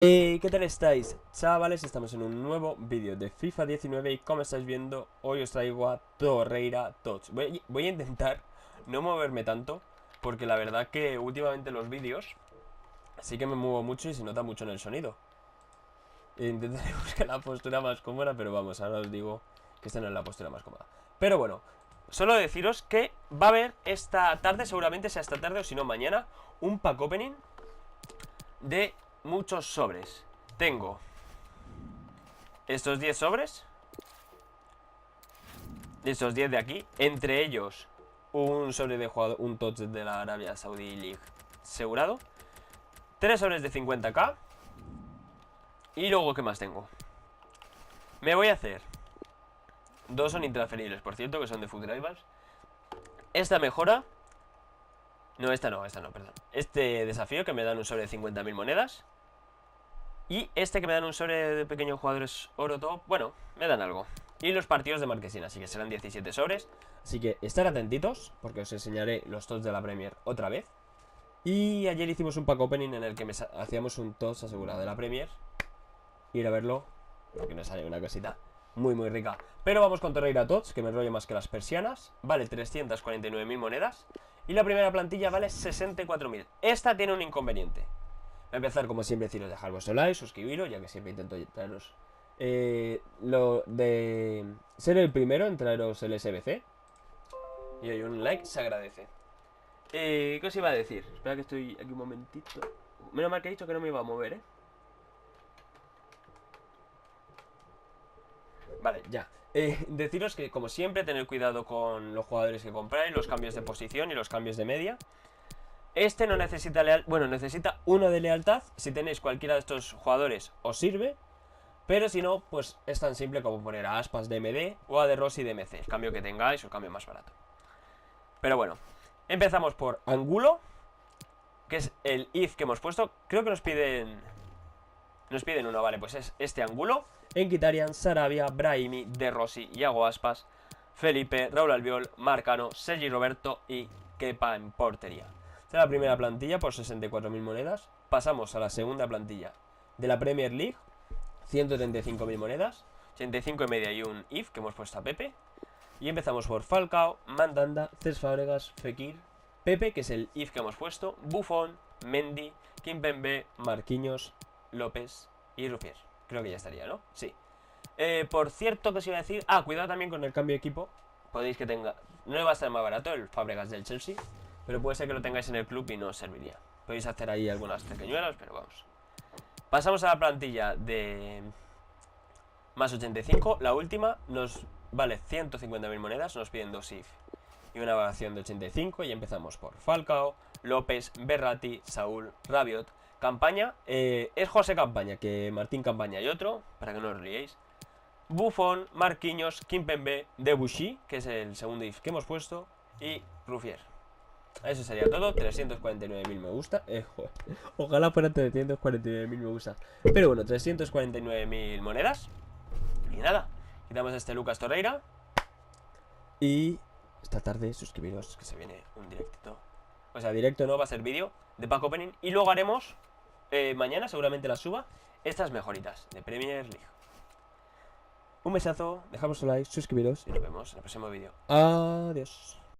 ¿Qué tal estáis, chavales? Estamos en un nuevo vídeo de FIFA 19 y como estáis viendo, hoy os traigo a Torreira Tots. Voy a intentar no moverme tanto, porque la verdad que últimamente los vídeos sí que me muevo mucho y se nota mucho en el sonido. Intentaré buscar la postura más cómoda, pero vamos, ahora os digo que esta no es la postura más cómoda. Pero bueno, solo deciros que va a haber esta tarde, seguramente sea esta tarde o si no mañana, un pack opening de muchos sobres. Tengo estos 10 sobres, estos 10 de aquí, entre ellos un sobre de jugador, un touch de la Arabia Saudi League asegurado, 3 sobres de 50k. Y luego, ¿qué más tengo? Me voy a hacer, dos son intransferibles, por cierto, que son de Food Rivals. Esta mejora, no, esta no, perdón. Este desafío que me dan un sobre de 50.000 monedas. Y este que me dan un sobre de pequeños jugadores oro top, bueno, me dan algo. Y los partidos de Marquesina, así que serán 17 sobres. Así que estar atentitos, porque os enseñaré los tots de la Premier otra vez. Y ayer hicimos un pack opening en el que hacíamos un tots asegurado de la Premier. Ir a verlo, porque nos sale una cosita muy rica. Pero vamos con Torreira Tots, que me enrollo más que las persianas. Vale 349.000 monedas. Y la primera plantilla vale 64.000. Esta tiene un inconveniente. Voy a empezar, como siempre, deciros dejar vuestro like, suscribiros, ya que siempre intento traeros lo de ser el primero en traeros el SBC. Y hoy un like se agradece. ¿Qué os iba a decir? Espera que estoy aquí un momentito. Menos mal que he dicho que no me iba a mover, ¿eh? Vale, ya. Deciros que, como siempre, tener cuidado con los jugadores que compráis, los cambios de posición y los cambios de media. Este no necesita bueno, necesita uno de lealtad. Si tenéis cualquiera de estos jugadores os sirve. Pero si no, pues es tan simple como poner a Aspas de MD o a De Rossi de MC. El cambio que tengáis o el cambio más barato. Pero bueno, empezamos por Angulo, que es el if que hemos puesto. Creo que nos piden uno, vale, pues es este Angulo. Mkhitaryan, Sarabia, Brahimi, De Rossi, Iago Aspas, Felipe, Raúl Albiol, Marcano, Sergi Roberto y Kepa en portería. Esta es la primera plantilla por 64.000 monedas. Pasamos a la segunda plantilla de la Premier League, 135.000 monedas, 85 y media y un if que hemos puesto a Pepe. Y empezamos por Falcao, Mandanda, Cesc Fábregas, Fekir, Pepe, que es el if que hemos puesto, Buffon, Mendy, Kimpembe, Marquinhos, López y Rufier. Creo que ya estaría, ¿no? Sí. Por cierto, que os iba a decir, cuidado también con el cambio de equipo. Podéis que tenga, no le va a estar más barato el Fábregas del Chelsea, pero puede ser que lo tengáis en el club y no os serviría. Podéis hacer ahí algunas pequeñuelas, pero vamos. Pasamos a la plantilla de más 85. La última nos vale 150.000 monedas. Nos piden dos if y una valoración de 85. Y empezamos por Falcao, López, Berratti, Saúl, Rabiot. Campaña, es José Campaña, que Martín Campaña y otro, para que no os liéis. Buffon, Marquinhos, Kimpembe, Debuchy, que es el segundo if que hemos puesto, y Rufier. Eso sería todo, 349.000 me gusta. Joder. Ojalá fueran 349.000 me gusta. Pero bueno, 349.000 monedas. Y nada, quitamos este Lucas Torreira. Y esta tarde suscribiros, que se viene un directito. O sea, directo no, va a ser vídeo de pack opening. Y luego haremos, mañana seguramente la suba, estas mejoritas de Premier League. Un besazo, dejamos un like, suscribiros y nos vemos en el próximo vídeo. Adiós.